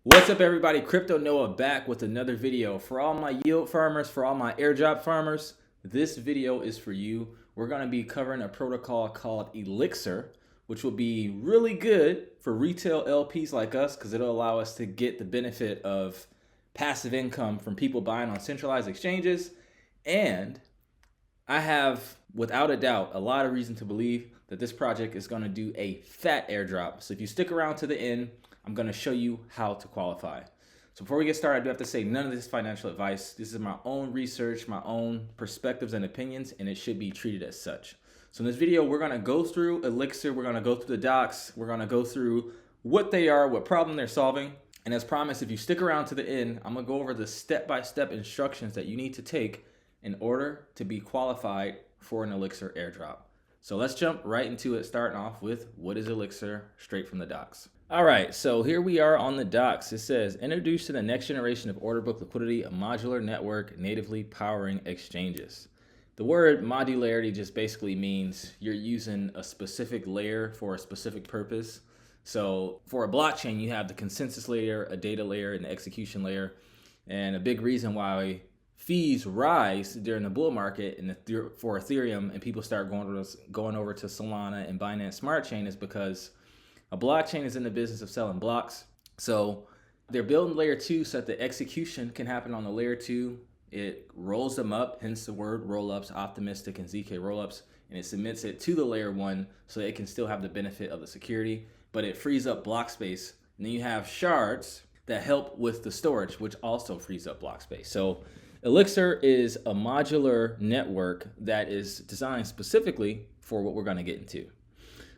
What's up, everybody? Crypto Noah back with another video. For all my yield farmers, for all my airdrop farmers, this video is for you. We're going to be covering a protocol called Elixir, which will be really good for retail LPs like us because it'll allow us to get the benefit of passive income from people buying on centralized exchanges. And I have, without a doubt, a lot of reason to believe that this project is going to do a fat airdrop. So if you stick around to the end, I'm going to show you how to qualify. So before we get started, I do have to say none of this is financial advice. This is my own research, my own perspectives and opinions, and it should be treated as such. So in this video, we're going to go through Elixir. We're going to go through the docs. We're going to go through what they are, what problem they're solving. And as promised, if you stick around to the end, I'm going to go over the step-by-step instructions that you need to take in order to be qualified for an Elixir airdrop. So let's jump right into it, starting off with what is Elixir, straight from the docs. All right, so here we are on the docs. It says, introduced to the next generation of order book liquidity, a modular network natively powering exchanges. The word modularity just basically means you're using a specific layer for a specific purpose. So for a blockchain, you have the consensus layer, a data layer, and the execution layer. And a big reason why fees rise during the bull market and for Ethereum and people start going over to Solana and Binance Smart Chain is because a blockchain is in the business of selling blocks. So they're building layer 2 so that the execution can happen on the layer 2. It rolls them up, hence the word roll-ups, optimistic and ZK roll-ups, and it submits it to the layer 1 so that it can still have the benefit of the security, but it frees up block space. And then you have shards that help with the storage, which also frees up block space. So Elixir is a modular network that is designed specifically for what we're going to get into.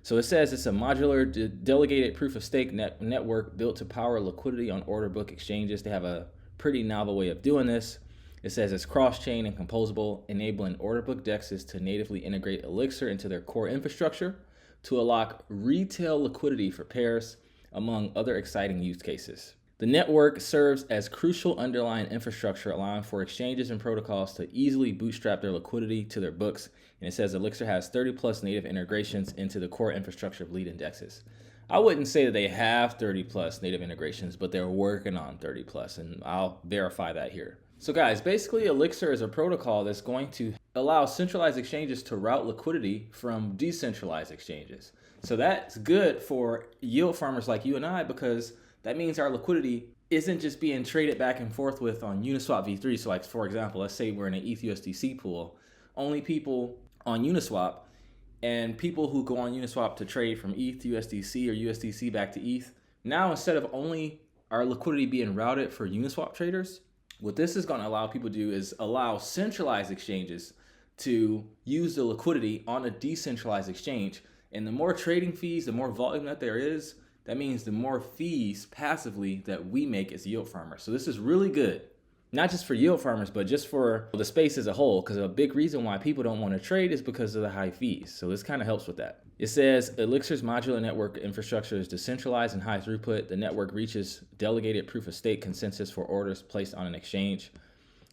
So it says it's a modular delegated proof of stake network built to power liquidity on order book exchanges. They have a pretty novel way of doing this. It says it's cross-chain and composable, enabling order book dexes to natively integrate Elixir into their core infrastructure to unlock retail liquidity for pairs, among other exciting use cases. The network serves as crucial underlying infrastructure, allowing for exchanges and protocols to easily bootstrap their liquidity to their books. And it says Elixir has 30 plus native integrations into the core infrastructure of lead indexes. I wouldn't say that they have 30 plus native integrations, but they're working on 30 plus, and I'll verify that here. So guys, basically Elixir is a protocol that's going to allow centralized exchanges to route liquidity from decentralized exchanges. So that's good for yield farmers like you and I, because that means our liquidity isn't just being traded back and forth with on Uniswap v3. So like, for example, let's say we're in an ETH/USDC pool. Only people on Uniswap and people who go on Uniswap to trade from ETH to USDC or USDC back to ETH. Now, instead of only our liquidity being routed for Uniswap traders, what this is going to allow people to do is allow centralized exchanges to use the liquidity on a decentralized exchange. And the more trading fees, the more volume that there is, that means the more fees passively that we make as yield farmers. So this is really good, not just for yield farmers, but just for the space as a whole, because a big reason why people don't want to trade is because of the high fees. So this kind of helps with that. It says Elixir's modular network infrastructure is decentralized and high throughput. The network reaches delegated proof of stake consensus for orders placed on an exchange.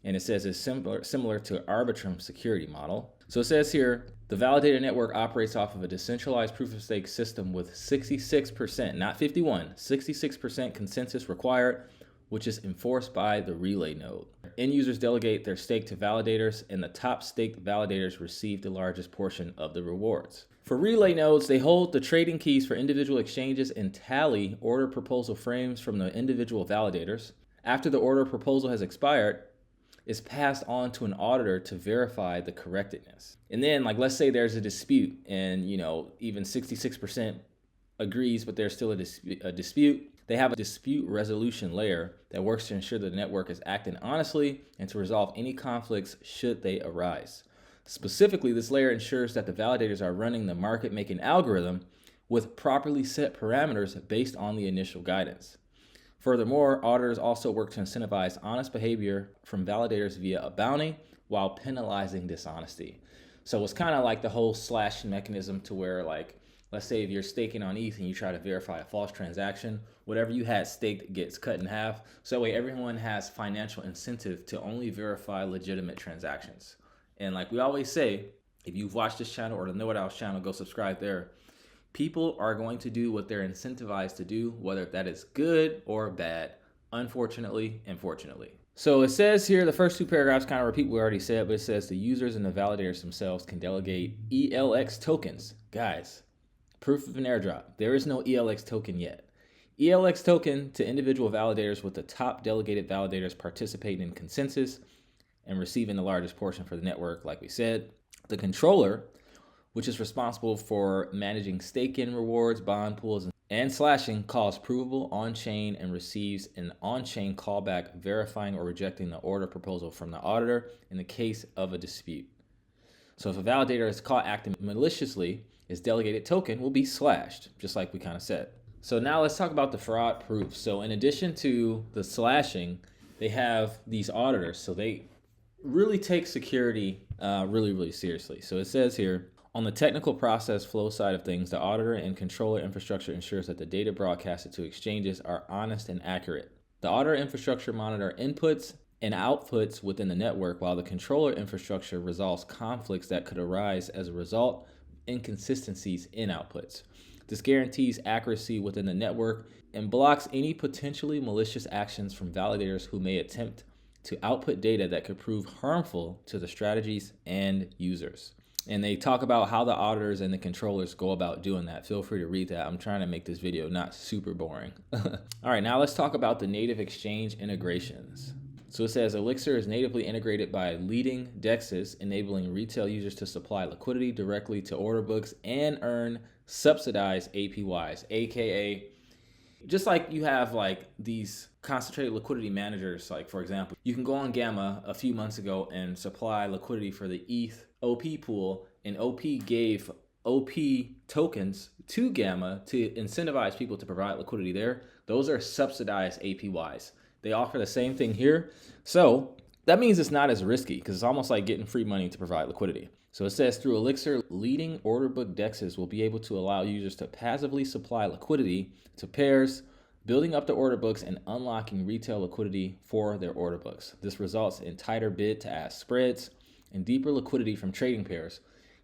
And it says it's similar to arbitrum security model. So it says here, the validator network operates off of a decentralized proof of stake system with 66%, not 51, 66% consensus required, which is enforced by the relay node. End users delegate their stake to validators, and the top staked validators receive the largest portion of the rewards. For relay nodes, they hold the trading keys for individual exchanges and tally order proposal frames from the individual validators. After the order proposal has expired, is passed on to an auditor to verify the correctness. And then, like, let's say there's a dispute and, even 66% agrees, but there's still a dispute. They have a dispute resolution layer that works to ensure the network is acting honestly and to resolve any conflicts should they arise. Specifically, this layer ensures that the validators are running the market-making algorithm with properly set parameters based on the initial guidance. Furthermore, auditors also work to incentivize honest behavior from validators via a bounty while penalizing dishonesty. So it's kind of like the whole slash mechanism to where, like, let's say if you're staking on ETH and you try to verify a false transaction, whatever you had staked gets cut in half. So that way everyone has financial incentive to only verify legitimate transactions. And like we always say, if you've watched this channel or the Know It All channel, go subscribe there. People are going to do what they're incentivized to do, whether that is good or bad. unfortunately and fortunately. So it says here, the first two paragraphs kind of repeat what we already said, but it says the users and the validators themselves can delegate Elx tokens. Guys, proof of an airdrop. There is no Elx token yet. Elx token to individual validators, with the top delegated validators participating in consensus and receiving the largest portion for the network, like we said. The controller, which is responsible for managing stake-in rewards, bond pools, and slashing, calls provable on-chain and receives an on-chain callback verifying or rejecting the order proposal from the auditor in the case of a dispute. So if a validator is caught acting maliciously, its delegated token will be slashed, just like we kind of said. So now let's talk about the fraud proof. So in addition to the slashing, they have these auditors. So they really take security really seriously. So it says here, on the technical process flow side of things, the auditor and controller infrastructure ensures that the data broadcasted to exchanges are honest and accurate. The auditor infrastructure monitor inputs and outputs within the network, while the controller infrastructure resolves conflicts that could arise as a result of inconsistencies in outputs. This guarantees accuracy within the network and blocks any potentially malicious actions from validators who may attempt to output data that could prove harmful to the strategies and users. And they talk about how the auditors and the controllers go about doing that. Feel free to read that. I'm trying to make this video not super boring. All right, now let's talk about the native exchange integrations. So it says Elixir is natively integrated by leading DEXs, enabling retail users to supply liquidity directly to order books and earn subsidized APYs, aka just like you have like these concentrated liquidity managers. Like for example, you can go on Gamma a few months ago and supply liquidity for the ETH OP pool, and OP gave OP tokens to Gamma to incentivize people to provide liquidity there. Those are subsidized APYs. They offer the same thing here. So that means it's not as risky because it's almost like getting free money to provide liquidity. So it says through Elixir, leading order book DEXs will be able to allow users to passively supply liquidity to pairs, building up the order books and unlocking retail liquidity for their order books. This results in tighter bid to ask spreads and deeper liquidity from trading pairs.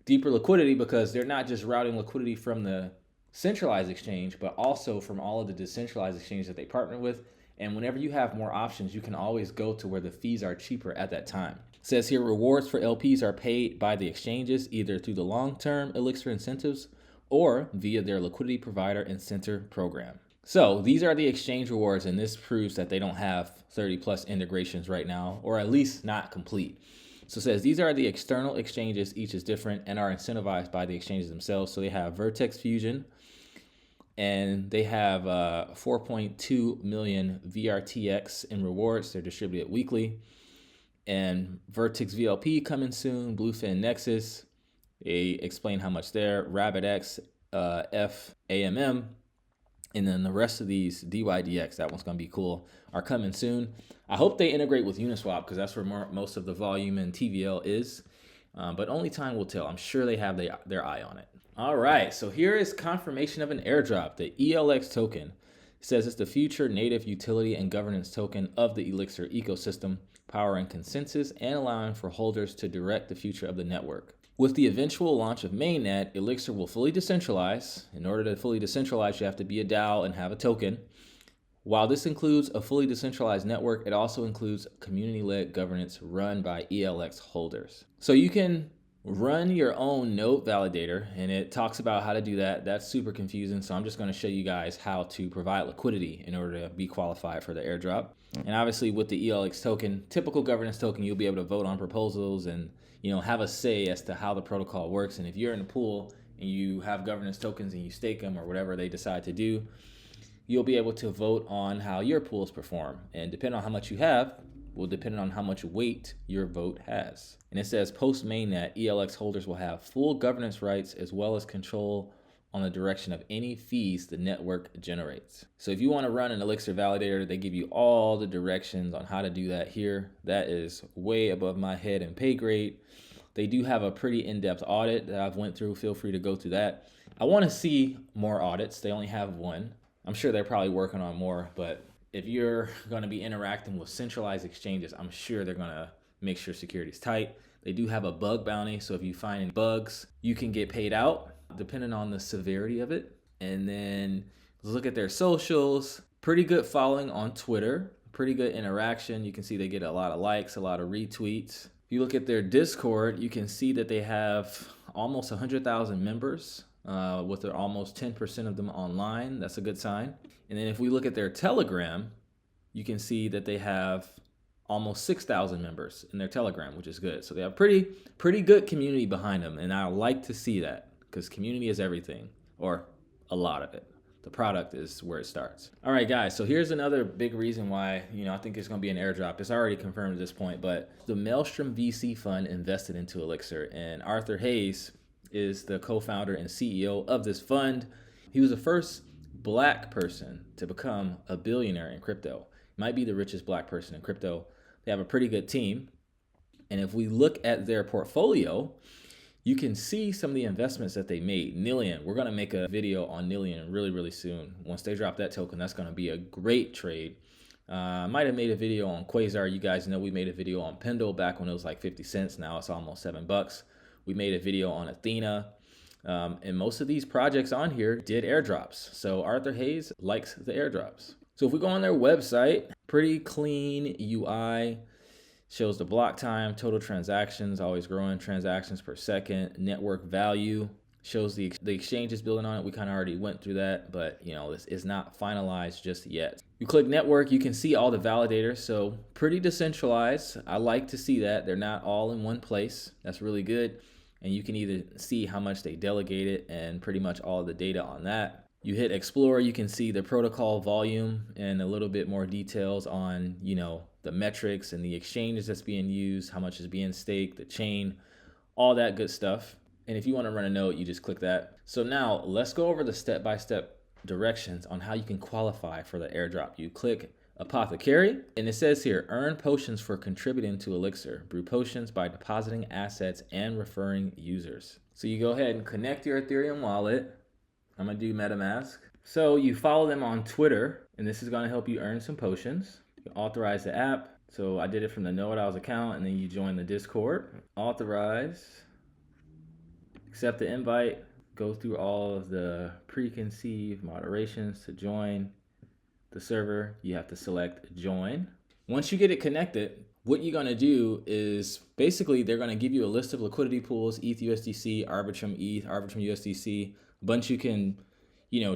Deeper liquidity because they're not just routing liquidity from the centralized exchange, but also from all of the decentralized exchanges that they partner with. And whenever you have more options, you can always go to where the fees are cheaper at that time. It says here, rewards for LPs are paid by the exchanges either through the long-term Elixir incentives or via their liquidity provider incentive program. So these are the exchange rewards, and this proves that they don't have 30 plus integrations right now, or at least not complete. So it says these are the external exchanges, each is different and are incentivized by the exchanges themselves. So they have Vertex Fusion, and they have 4.2 million VRTX in rewards. They're distributed weekly. And Vertex VLP coming soon, Bluefin Nexus, they explain how much there, RabbitX, FAMM, and then the rest of these DYDX, that one's gonna be cool, are coming soon. I hope they integrate with Uniswap because that's where most of the volume in TVL is, but only time will tell. I'm sure they have their eye on it. All right, so here is confirmation of an airdrop. The Elx token says it's the future native utility and governance token of the Elixir ecosystem, powering consensus and allowing for holders to direct the future of the network. With the eventual launch of mainnet, Elixir will fully decentralize. In order to fully decentralize, you have to be a DAO and have a token. While this includes a fully decentralized network, it also includes community-led governance run by Elx holders. So you can run your own node validator, and it talks about how to do that. That's super confusing, so I'm just going to show you guys how to provide liquidity in order to be qualified for the airdrop. And obviously with the Elx token, typical governance token, you'll be able to vote on proposals and have a say as to how the protocol works. And if you're in a pool and you have governance tokens and you stake them or whatever they decide to do, you'll be able to vote on how your pools perform. And depending on how much you have, will depend on how much weight your vote has. And it says post mainnet, Elx holders will have full governance rights as well as control on the direction of any fees the network generates. So if you want to run an Elixir validator, they give you all the directions on how to do that here. That is way above my head and pay grade. They do have a pretty in-depth audit that I've went through. Feel free to go through that. I want to see more audits. They only have one. I'm sure they're probably working on more, but if you're going to be interacting with centralized exchanges, I'm sure they're going to make sure security is tight. They do have a bug bounty, so if you find any bugs, you can get paid out depending on the severity of it. And then look at their socials. Pretty good following on Twitter. Pretty good interaction. You can see they get a lot of likes, a lot of retweets. If you look at their Discord, you can see that they have almost 100,000 members, with almost 10% of them online. That's a good sign. And then if we look at their Telegram, you can see that they have almost 6,000 members in their Telegram, which is good. So they have pretty good community behind them. And I like to see that, because community is everything, or a lot of it. The product is where it starts. All right, guys, so here's another big reason why, I think it's gonna be an airdrop. It's already confirmed at this point, but the Maelstrom VC fund invested into Elixir, and Arthur Hayes is the co-founder and CEO of this fund. He was the first Black person to become a billionaire in crypto. Might be the richest Black person in crypto. They have a pretty good team. And if we look at their portfolio, you can see some of the investments that they made. Nillion, we're gonna make a video on Nillion really soon. Once they drop that token, that's gonna be a great trade. I might have made a video on Quasar. You guys know we made a video on Pendle back when it was like 50 cents. Now it's almost $7. We made a video on Athena. And most of these projects on here did airdrops. So Arthur Hayes likes the airdrops. So if we go on their website, pretty clean UI. Shows the block time, total transactions, always growing, transactions per second, network value, shows the exchanges building on it. We kind of already went through that, but this is not finalized just yet. You click network, you can see all the validators. So pretty decentralized. I like to see that. They're not all in one place. That's really good. And you can either see how much they delegated and pretty much all of the data on that. You hit explore, you can see the protocol volume and a little bit more details on, the metrics and the exchanges that's being used, how much is being staked, the chain, all that good stuff. And if you want to run a note, you just click that. So now let's go over the step-by-step directions on how you can qualify for the airdrop. You click Apothecary, and it says here, earn potions for contributing to Elixir. Brew potions by depositing assets and referring users. So you go ahead and connect your Ethereum wallet. I'm gonna do MetaMask. So you follow them on Twitter, and this is gonna help you earn some potions. You authorize the app. So I did it from the Know It Alls account, and then you join the Discord. Authorize, accept the invite, go through all of the preconceived moderations to join the server. You have to select join. Once you get it connected, what you're gonna do is basically they're gonna give you a list of liquidity pools, ETH USDC, Arbitrum ETH, Arbitrum USDC, a bunch you can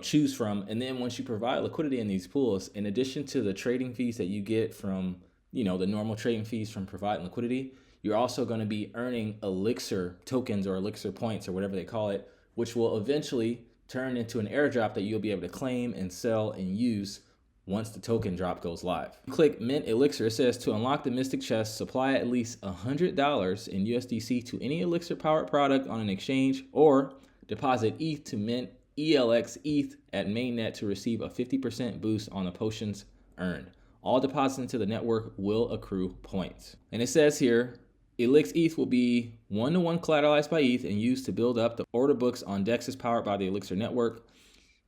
choose from. And then once you provide liquidity in these pools, in addition to the trading fees that you get from the normal trading fees from providing liquidity, you're also going to be earning Elixir tokens or Elixir points or whatever they call it, which will eventually turn into an airdrop that you'll be able to claim and sell and use once the token drop goes live. Click Mint Elixir. It says to unlock the Mystic Chest, supply at least $100 in USDC to any Elixir powered product on an exchange, or deposit ETH to Mint ELX ETH at mainnet to receive a 50% boost on the potions earned. All deposits into the network will accrue points. And it says here, Elix ETH will be 1-to-1 collateralized by ETH and used to build up the order books on DEXs powered by the Elixir network.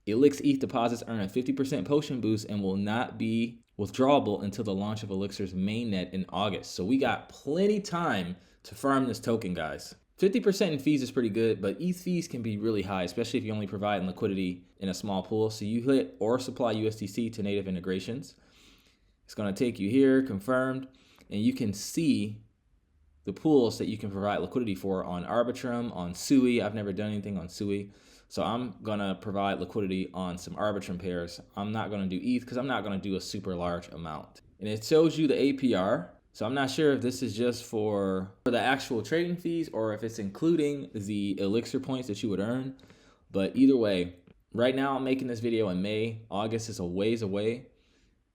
Elix ETH deposits earn a 50% potion boost and will not be withdrawable until the launch of Elixir's mainnet in August. So we got plenty time to farm this token, guys. 50% in fees is pretty good, but ETH fees can be really high, especially if you only provide liquidity in a small pool. So you hit or supply USDC to native integrations. It's going to take you here, confirmed, and you can see the pools that you can provide liquidity for on Arbitrum, on Sui. I've never done anything on Sui, so I'm going to provide liquidity on some Arbitrum pairs. I'm not going to do ETH because I'm not going to do a super large amount. And it shows you the APR. So I'm not sure if this is just for the actual trading fees or if it's including the Elixir points that you would earn. But either way, right now I'm making this video in May. August is a ways away.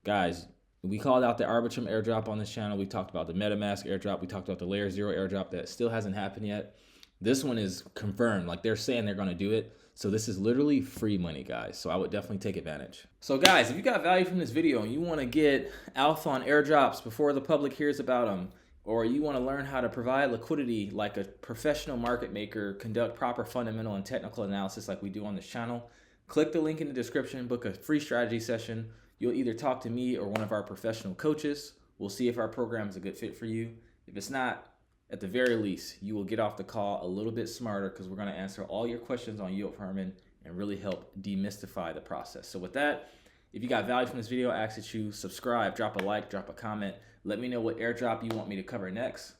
Guys, we called out the Arbitrum airdrop on this channel. We talked about the MetaMask airdrop. We talked about the Layer 0 airdrop that still hasn't happened yet. This one is confirmed. Like, they're saying they're going to do it. So this is literally free money, guys. So I would definitely take advantage. So guys, if you got value from this video and you want to get alpha on airdrops before the public hears about them, or you want to learn how to provide liquidity like a professional market maker, conduct proper fundamental and technical analysis like we do on this channel, click the link in the description, book a free strategy session. You'll either talk to me or one of our professional coaches. We'll see if our program is a good fit for you. If it's not, at the very least, you will get off the call a little bit smarter because we're going to answer all your questions on yield farming and really help demystify the process. So with that, If you got value from this video, I ask that you subscribe, drop a like, drop a comment. Let me know what airdrop you want me to cover next.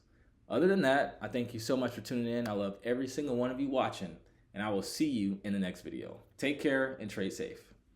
Other than that, I thank you so much for tuning in. I love every single one of you watching, and I will see you in the next video. Take care and trade safe.